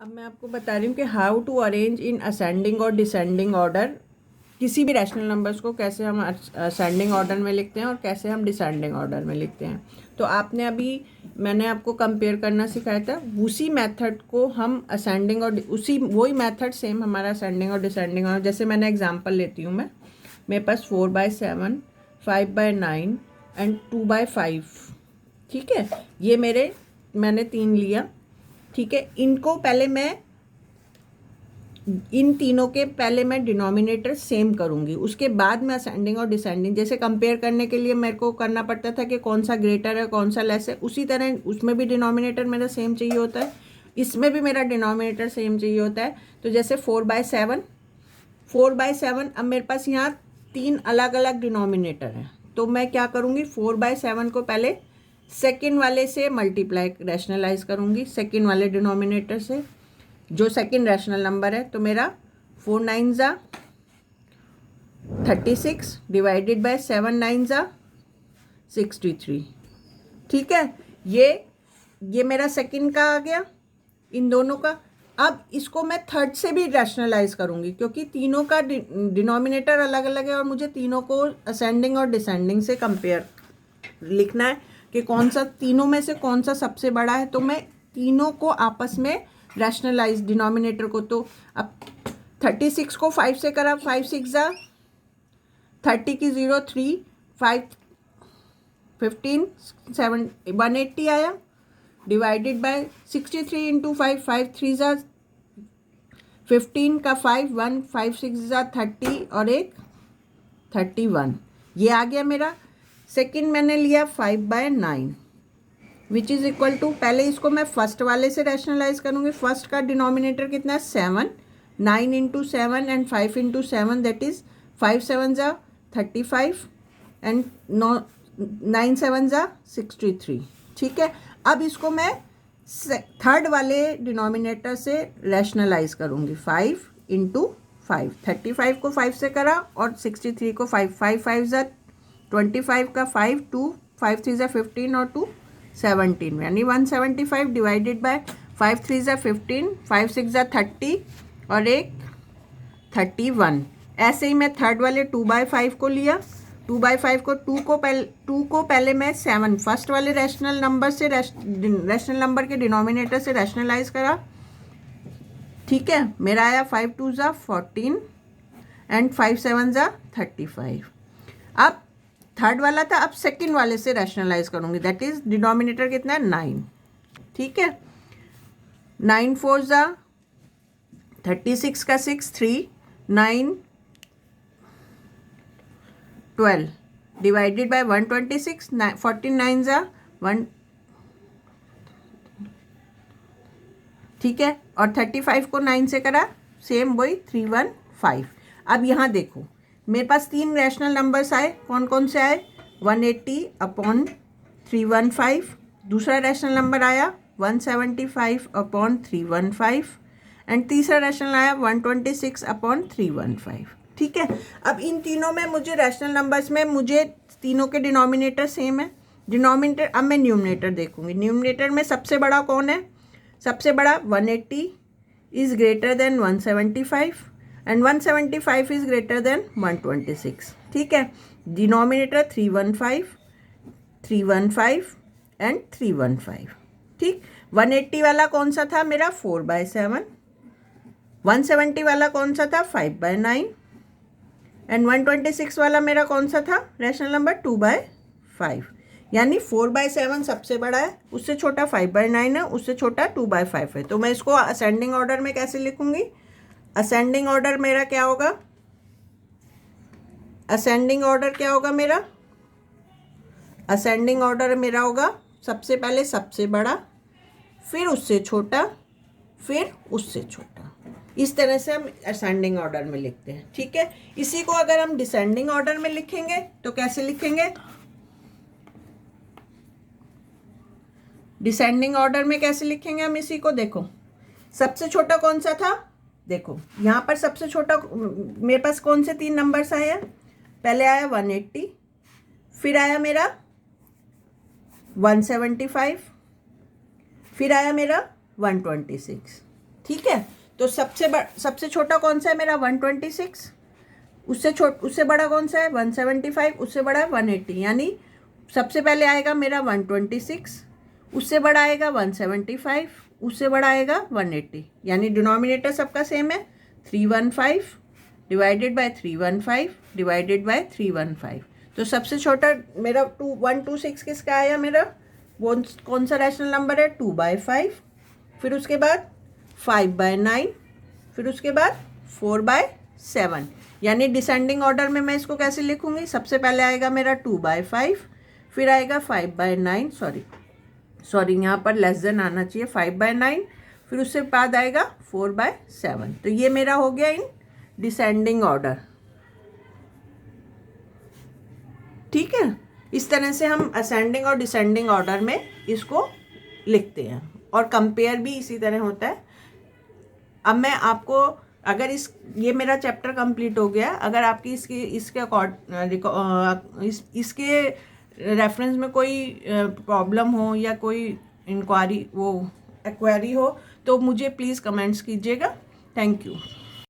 अब मैं आपको बता रही हूँ कि how to arrange in ascending और डिसेंडिंग ऑर्डर किसी भी रैशनल नंबर्स को कैसे हम असेंडिंग ऑर्डर में लिखते हैं और कैसे हम डिसेंडिंग ऑर्डर में लिखते हैं। तो आपने अभी मैंने आपको कंपेयर करना सिखाया था, उसी मेथड को हम असेंडिंग और उसी वही मेथड सेम हमारा असेंडिंग और डिसेंडिंग और जैसे मैंने एग्जांपल लेती हूँ मैं, मेरे पास 4/7, 5/9 एंड 2/5। ठीक है, ये मैंने 3 लिया। ठीक है, इनको पहले मैं इन तीनों के पहले मैं डिनोमिनेटर सेम करूंगी, उसके बाद मैं असेंडिंग और डिसेंडिंग जैसे कंपेयर करने के लिए मेरे को करना पड़ता था कि कौन सा ग्रेटर है कौन सा लेस है, उसी तरह उसमें भी डिनोमिनेटर मेरा सेम चाहिए होता है, इसमें भी मेरा डिनोमिनेटर सेम चाहिए होता है। तो जैसे 4/7 अब मेरे पास यहाँ 3 अलग अलग डिनोमिनेटर हैं, तो मैं क्या करूँगी 4/7 को पहले सेकेंड वाले से मल्टीप्लाई रैशनलाइज करूँगी, सेकेंड वाले डिनोमिनेटर से जो सेकेंड रैशनल नंबर है। तो मेरा 4 9 ज़ा 36 डिवाइडेड बाय 7 9 ज़ा 63। ठीक है, ये मेरा सेकेंड का आ गया इन दोनों का। अब इसको मैं थर्ड से भी रैशनलाइज करूंगी क्योंकि तीनों का डिनोमिनेटर अलग अलग है और मुझे तीनों को असेंडिंग और डिसेंडिंग से कंपेयर लिखना है कि कौन सा तीनों में से कौन सा सबसे बड़ा है। तो मैं तीनों को आपस में रैशनलाइज डिनोमिनेटर को, तो अब 36 को 5 से करा, 5 6 ज़ा 30 की 0 3 5 15 7 180 आया डिवाइडेड बाय 63 इंटू 5 5 3 ज़ा 15 का 5 1 5 6 ज़ा 30 और एक 31, ये आ गया मेरा। सेकेंड मैंने लिया 5/9 विच इज़ इक्वल टू, पहले इसको मैं फर्स्ट वाले से रैशनलाइज करूँगी। फर्स्ट का डिनोमिनेटर कितना है 7, 9 into 7 and 5 into 7 that is 5 7 ज़ा 35 एंड 9 7 ज़ा 63। ठीक है, अब इसको मैं थर्ड वाले डिनोमिनेटर से रैशनलाइज करूँगी 5 इंटू 5, 35 को 5 से करा और 63 को 5 5 5 ज़ा 25 का 5 2 5 3 ज़ा 15 और 2 17 यानी 175 डिवाइडेड बाय 5 3 ज़ा 15 5 6 ज़ा 30 और एक 31। ऐसे ही मैं थर्ड वाले 2/5 को लिया, 2/5 को 2 को पहले मैं 7 फर्स्ट वाले रैशनल नंबर से रैशनल नंबर के डिनोमिनेटर से रैशनलाइज करा। ठीक है, मेरा आया 5 2 ज़ा 14 एंड 5 7 ज़ा 35। अब थर्ड वाला था, अब सेकंड वाले से रैशनलाइज करूंगी दैट इज डिनोमिनेटर कितना है 9। ठीक है, 9 4 ज़ा 36 का 6 3 9 12 डिवाइडेड बाय 126 14 9 ज़ा 1। ठीक है, और 35 को 9 से करा सेम वही 315। अब यहाँ देखो मेरे पास 3 रैशनल नंबर्स आए, कौन कौन से आए 180/315, दूसरा रैशनल नंबर आया 175/315 एंड तीसरा रैशनल आया 126/315। ठीक है, अब इन तीनों में मुझे रैशनल नंबर्स में मुझे तीनों के डिनोमिनेटर सेम है। डिनोमिनेटर अब मैं न्यूमरेटर देखूंगी, न्यूमरेटर में सबसे बड़ा कौन है, सबसे बड़ा 180 is greater than 175 and 175 is greater than 126। ठीक है, डिनोमिनेटर 315 315 एंड 315। ठीक, 180 वाला कौन सा था मेरा 4/7, 170 वाला कौन सा था 5/9 एंड 126 वाला मेरा कौन सा था रैशनल नंबर 2/5। यानी 4/7 सबसे बड़ा है, उससे छोटा 5/9 है, उससे छोटा 2/5 है। तो मैं इसको असेंडिंग ऑर्डर में कैसे लिखूंगी, असेंडिंग ऑर्डर मेरा क्या होगा, असेंडिंग ऑर्डर क्या होगा मेरा, असेंडिंग ऑर्डर मेरा होगा सबसे पहले सबसे बड़ा, फिर उससे छोटा, फिर उससे छोटा। इस तरह से हम असेंडिंग ऑर्डर में लिखते हैं। ठीक है, इसी को अगर हम डिसेंडिंग ऑर्डर में लिखेंगे तो कैसे लिखेंगे, डिसेंडिंग ऑर्डर में कैसे लिखेंगे हम इसी को, देखो सबसे छोटा कौन सा था, देखो यहाँ पर सबसे छोटा मेरे पास कौन से 3 नंबर्स आए हैं, पहले आया 180, फिर आया मेरा 175, फिर आया मेरा 126। ठीक है। तो सबसे छोटा कौन सा है मेरा 126, उससे बड़ा कौन सा है 175, उससे बड़ा है 180, यानी सबसे पहले आएगा मेरा 126, उससे बड़ा आएगा 175, उससे बड़ा आएगा 180, यानी डिनोमिनेटर सबका सेम है 315 डिवाइडेड बाय 315 डिवाइडेड बाय 315। तो सबसे छोटा मेरा 126 किसका आया मेरा, वो कौन सा रैशनल नंबर है 2/5, फिर उसके बाद 5/9, फिर उसके बाद 4/7, यानी डिसेंडिंग ऑर्डर में मैं इसको कैसे लिखूंगी, सबसे पहले आएगा मेरा 2/5, फिर आएगा 5/9, सॉरी यहाँ पर लेस देन आना चाहिए 5/9, फिर उससे बाद आएगा 4/7। तो ये मेरा हो गया इन डिसेंडिंग ऑर्डर। ठीक है, इस तरह से हम असेंडिंग और डिसेंडिंग ऑर्डर में इसको लिखते हैं, और कंपेयर भी इसी तरह होता है। अब मैं आपको अगर ये मेरा चैप्टर कंप्लीट हो गया, अगर आपकी इसके रेफरेंस में कोई प्रॉब्लम हो या कोई इंक्वायरी हो तो मुझे प्लीज़ कमेंट्स कीजिएगा। Thank you.